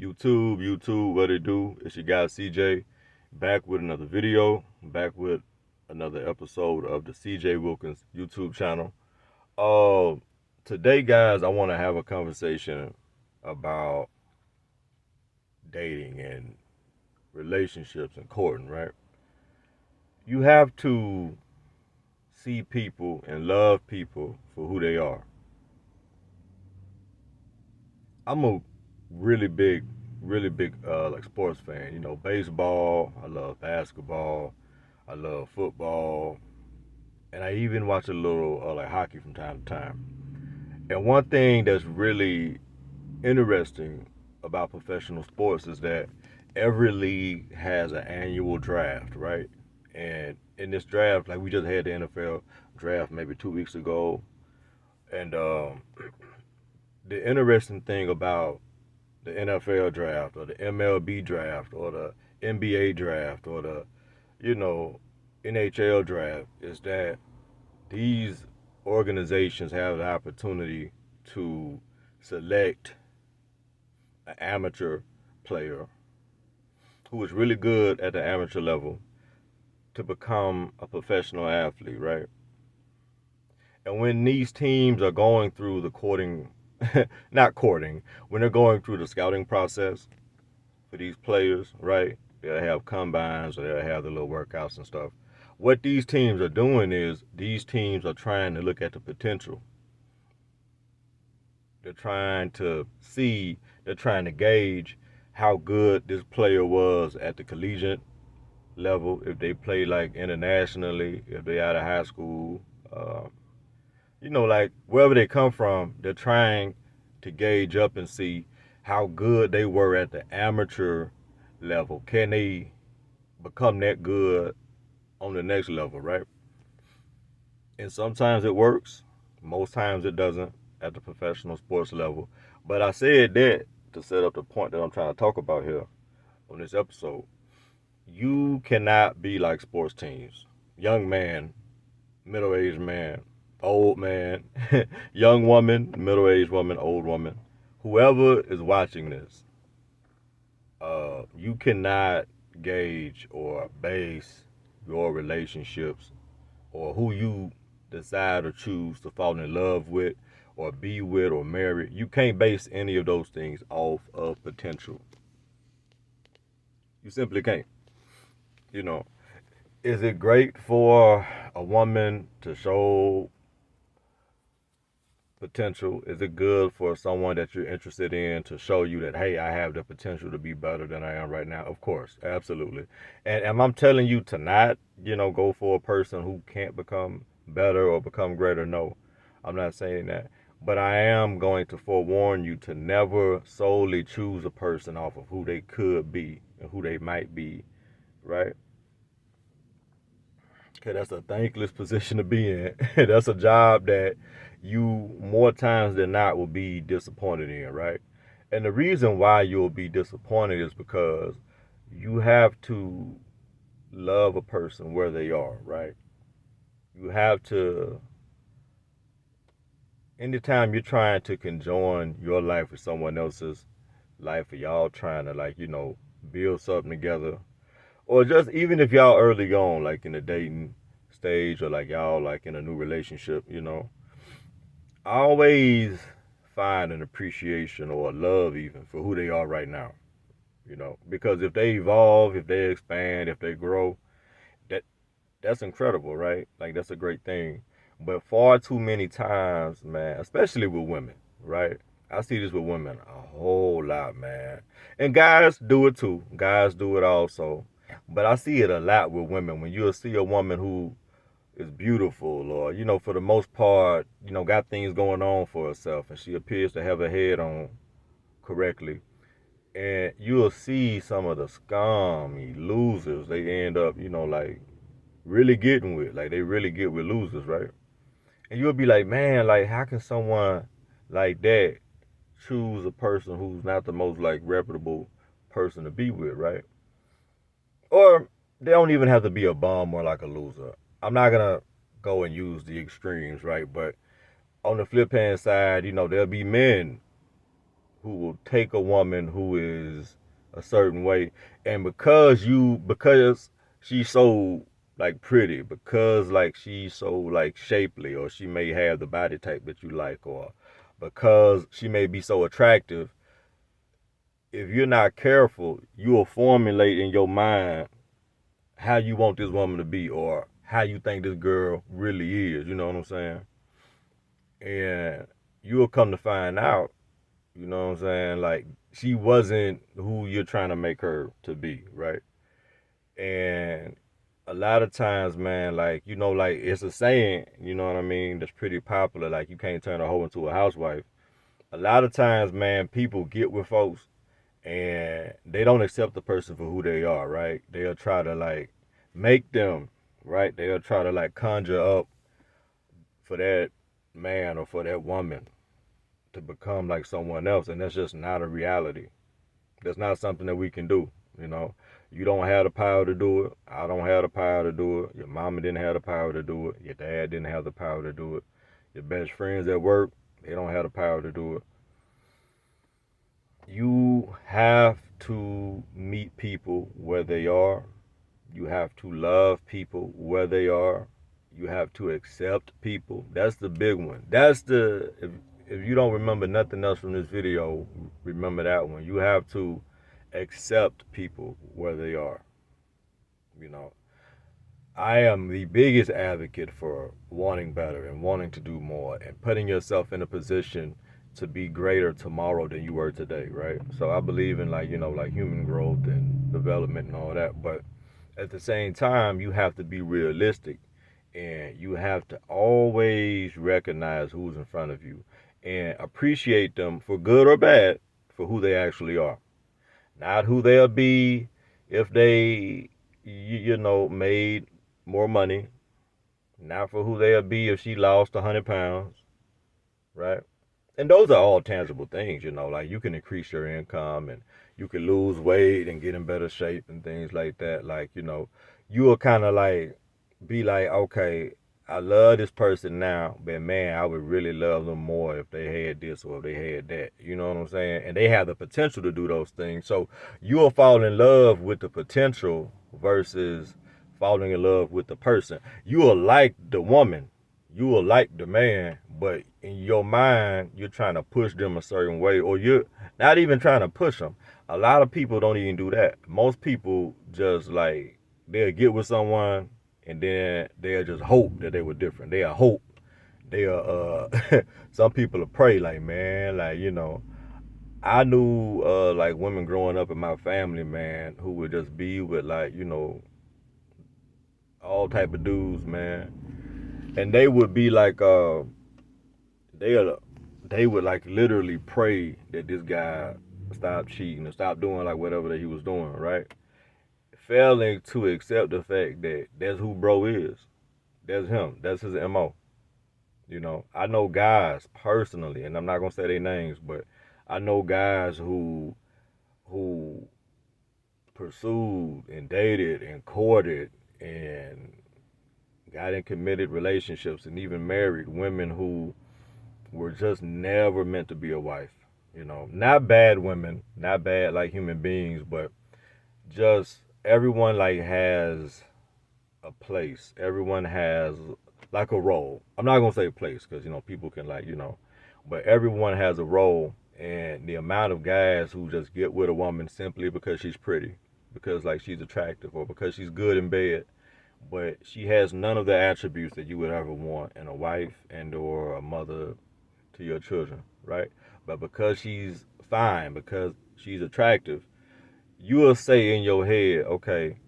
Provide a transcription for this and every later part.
YouTube, what it do? It's your guy CJ, back with another video, back with another episode of the CJ Wilkins YouTube channel. Uh, Today, guys, I want to have a conversation about dating and relationships and courting, right? You have to see people and love people for who they are. I'm a really big, like sports fan. You know, baseball. I love basketball. I love football, and I even watch a little like hockey from time to time. And one thing that's really interesting about professional sports is that every league has an annual draft, right? And in this draft, like we just had the NFL draft maybe 2 weeks ago, and the interesting thing about the NFL draft or the MLB draft or the NBA draft or the you know NHL draft is that these organizations have the opportunity to select an amateur player who is really good at the amateur level to become a professional athlete, right? And when these teams are going through the courting, not courting, when they're going through the scouting process for these players, right? They'll have combines or they'll have the little workouts and stuff. What these teams are doing is these teams are trying to look at the potential. They're trying to see, they're trying to gauge how good this player was at the collegiate level, if they play like internationally, if they out of high school, uh, like wherever they come from, they're trying to gauge up and see how good they were at the amateur level. Can they become that good on the next level, right? And sometimes it works, most times it doesn't at the professional sports level. But I said that to set up the point that I'm trying to talk about here on this episode. You cannot be like sports teams. Young man, middle aged man, old man, young woman, middle aged woman, old woman. Whoever is watching this, you cannot gauge or base your relationships or who you decide or choose to fall in love with or be with or marry. You can't base any of those things off of potential. You simply can't. You know, is it great for a woman to show potential? Is it good for someone that you're interested in to show you that, hey, I have the potential to be better than I am right now? Of course, absolutely. And I'm telling you to not, go for a person who can't become better or become greater. No, I'm not saying that. But I am going to forewarn you to never solely choose a person off of who they could be and who they might be, right? Okay, that's a thankless position to be in. That's a job that you more times than not will be disappointed in, right? And the reason why you'll be disappointed is because you have to love a person where they are, right? You have to, anytime you're trying to conjoin your life with someone else's life, or y'all trying to, like, build something together, or just even if y'all early on, like in the dating stage, or like y'all like in a new relationship, I always find an appreciation or a love even for who they are right now. Because if they evolve, if they expand, if they grow, that that's incredible, right? Like that's a great thing. But far too many times, man, especially with women, right? I see this with women a whole lot, man. And guys do it too. Guys do it also. But I see it a lot with women. When you'll see a woman who is beautiful or, for the most part, got things going on for herself and she appears to have her head on correctly. And you'll see some of the scummy losers they end up, like really getting with. Like they really get with losers, right? And you'll be like, man, like how can someone like that choose a person who's not the most like reputable person to be with, right? Or they don't even have to be a bum or like a loser. I'm not gonna go and use the extremes, right? But on the flip hand side, there'll be men who will take a woman who is a certain way, and because she's so like pretty, because like she's so like shapely, or she may have the body type that you like, or because she may be so attractive, if you're not careful, you will formulate in your mind how you want this woman to be, or how you think this girl really is. You know what I'm saying? And you'll come to find out, you know what I'm saying, like she wasn't who you're trying to make her to be, right? And a lot of times, man, like, like it's a saying, you know what I mean, that's pretty popular, like you can't turn a hoe into a housewife. A lot of times, man, people get with folks and they don't accept the person for who they are, right? They'll try to like make them, right? They'll try to like conjure up for that man or for that woman to become like someone else, and that's just not a reality. That's not something that we can do. You know, you don't have the power to do it. I don't have the power to do it. Your mama didn't have the power to do it. Your dad didn't have the power to do it. Your best friends at work, they don't have the power to do it. You have to meet people where they are. You have to love people where they are. You have to accept people. That's the big one. That's the if you don't remember nothing else from this video, remember that one. You have to accept people where they are. You know, I am the biggest advocate for wanting better and wanting to do more and putting yourself in a position to be greater tomorrow than you were today, right? So I believe in like, like human growth and development and all that, but at the same time, you have to be realistic, and you have to always recognize who's in front of you and appreciate them for good or bad for who they actually are. Not who they'll be if they, made more money. Not for who they'll be if she lost 100 pounds, right? And those are all tangible things, like you can increase your income and you can lose weight and get in better shape and things like that. Like, you will kind of like be like, okay, I love this person now, but man, I would really love them more if they had this or if they had that. You know what I'm saying? And they have the potential to do those things. So you'll fall in love with the potential versus falling in love with the person. You will like the woman, you will like the man, but in your mind, you're trying to push them a certain way, or you're not even trying to push them. A lot of people don't even do that. Most people just like, they'll get with someone and then they'll just hope that they were different. They'll hope. They'll, some people will pray, like, man, like, I knew, like, women growing up in my family, man, who would just be with, like, all type of dudes, man. And they would be like, they they would like literally pray that this guy stop cheating and stop doing like whatever that he was doing, right? Failing to accept the fact that that's who bro is. That's him. That's his MO. I know guys personally, and I'm not gonna say their names, but I know guys who pursued and dated and courted and got in committed relationships and even married women who were just never meant to be a wife. Not bad women, not bad like human beings, but just everyone like has a place. Everyone has like a role. I'm not gonna say place because people can like but everyone has a role. And the amount of guys who just get with a woman simply because she's pretty, because like she's attractive, or because she's good in bed, but she has none of the attributes that you would ever want in a wife and or a mother to your children, right? But because she's fine, because she's attractive, you will say in your head, okay,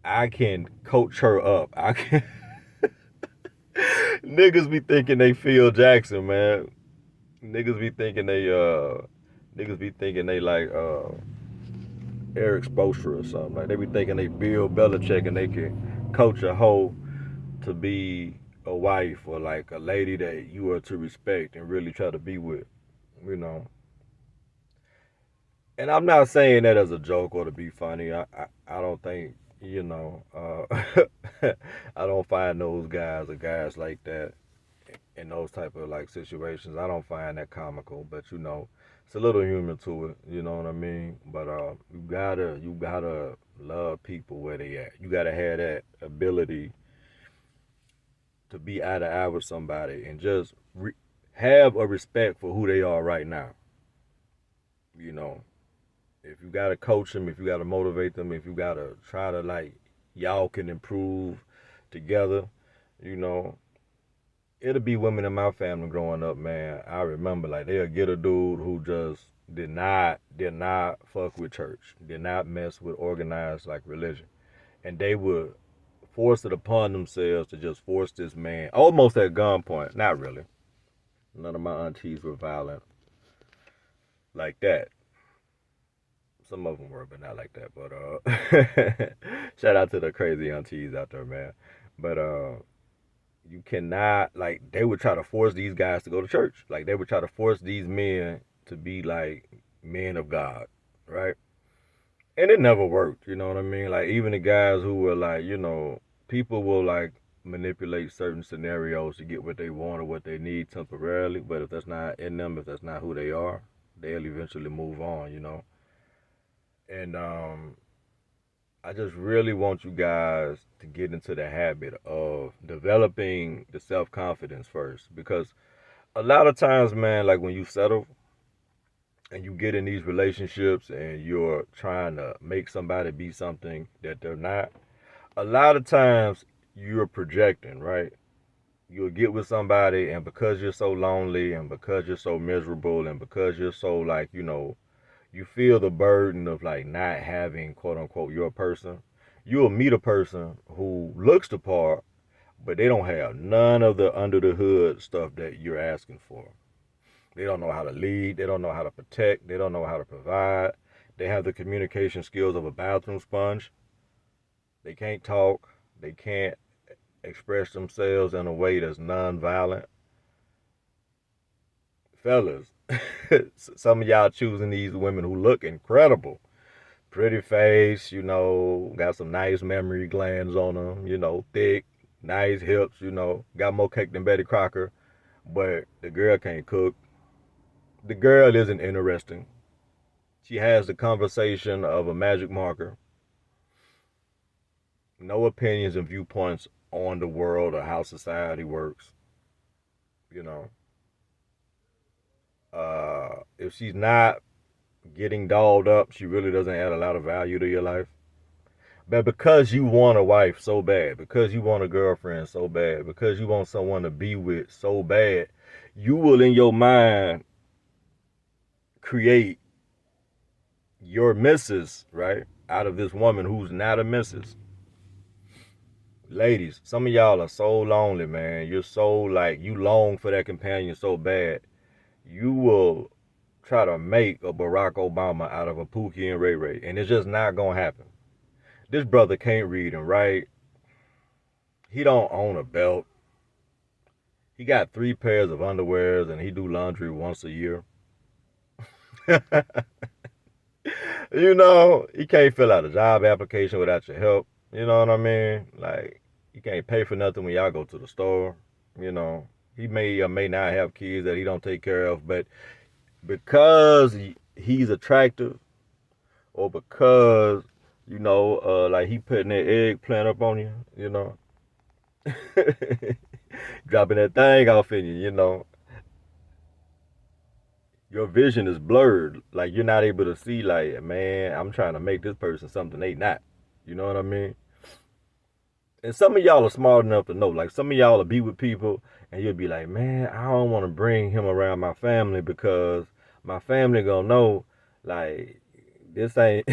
I can coach her up. I can. Niggas be thinking they Phil Jackson, man. Niggas be thinking they like Eric Spoelstra or something. Like they be thinking they Bill Belichick and they can coach a hoe to be a wife or like a lady that you are to respect and really try to be with, you know. And I'm not saying that as a joke or to be funny. I don't think, I don't find those guys or guys like that in those type of like situations. I don't find that comical, but It's a little humor to it, you know what I mean? But you gotta love people where they at. You gotta have that ability to be eye to eye with somebody and just have a respect for who they are right now. You know, if you gotta coach them, if you gotta motivate them, if you gotta try to like y'all can improve together, you know, it'll be women in my family growing up, man. I remember like they'll get a dude who just did not fuck with church, did not mess with organized like religion, and they would force it upon themselves to just force this man almost at gunpoint. Not really. None of my aunties were violent like that. Some of them were, but not like that. But shout out to the crazy aunties out there, man. But you cannot like they would try to force these guys to go to church. Like they would try to force these men to be like men of God, right? And it never worked. You know what I mean? Like even the guys who were like, people will like manipulate certain scenarios to get what they want or what they need temporarily. But if that's not in them, if that's not who they are, they'll eventually move on. And I just really want you guys to get into the habit of developing the self confidence first. Because a lot of times, man, like when you settle and you get in these relationships and you're trying to make somebody be something that they're not, a lot of times you're projecting, right? You'll get with somebody, and because you're so lonely and because you're so miserable and because you're so like, you feel the burden of like not having quote unquote your person. You'll meet a person who looks the part, but they don't have none of the under the hood stuff that you're asking for. They don't know how to lead, they don't know how to protect, they don't know how to provide. They have the communication skills of a bathroom sponge. They can't talk, they can't express themselves in a way that's non-violent. Fellas, some of y'all choosing these women who look incredible, pretty face, got some nice memory glands on them, thick, nice hips, got more cake than Betty Crocker, but the girl can't cook. The girl isn't interesting. She has the conversation of a magic marker, no opinions and viewpoints on the world or how society works, you know. If she's not getting dolled up, she really doesn't add a lot of value to your life. But because you want a wife so bad, because you want a girlfriend so bad, because you want someone to be with so bad, you will in your mind create your missus, right? Out of this woman who's not a missus. Ladies, some of y'all are so lonely, man. You're so like, you long for that companion so bad. You will try to make a Barack Obama out of a Pookie and Ray Ray. And it's just not going to happen. This brother can't read and write. He don't own a belt. He got 3 pairs of underwears and he do laundry once a year. He can't fill out a job application without your help. You know what I mean? Like, you can't pay for nothing when y'all go to the store. He may or may not have kids that he don't take care of, but because he's attractive or because, like he putting that eggplant up on you, dropping that thing off in you, your vision is blurred. Like you're not able to see, like, man, I'm trying to make this person something they not. You know what I mean? And some of y'all are smart enough to know. Like some of y'all will be with people and you'll be like, man, I don't want to bring him around my family because my family gonna know, like, this ain't.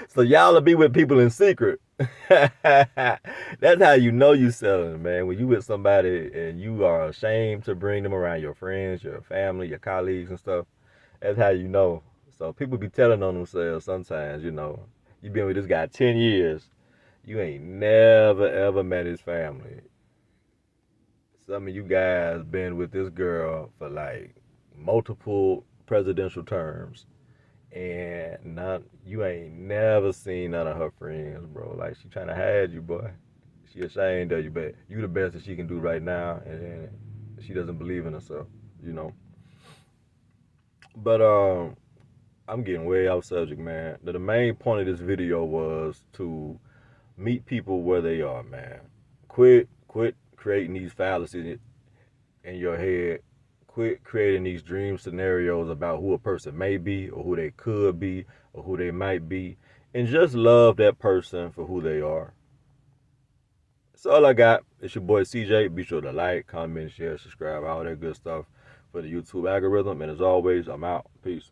So y'all will be with people in secret. That's how you know you selling, man. When you with somebody and you are ashamed to bring them around your friends, your family, your colleagues and stuff. That's how you know. So people be telling on themselves sometimes, you been with this guy 10 years. You ain't never ever met his family. Some of you guys been with this girl for like multiple presidential terms. And you ain't never seen none of her friends, bro. Like she trying to hide you, boy. She ashamed of you, but you the best that she can do right now, and she doesn't believe in herself, you know. But I'm getting way off subject, man. The main point of this video was to meet people where they are, man. Quit creating these fallacies in your head. Quit creating these dream scenarios about who a person may be or who they could be or who they might be. And just love that person for who they are. That's all I got. It's your boy CJ. Be sure to like, comment, share, subscribe, all that good stuff for the YouTube algorithm. And as always, I'm out. Peace.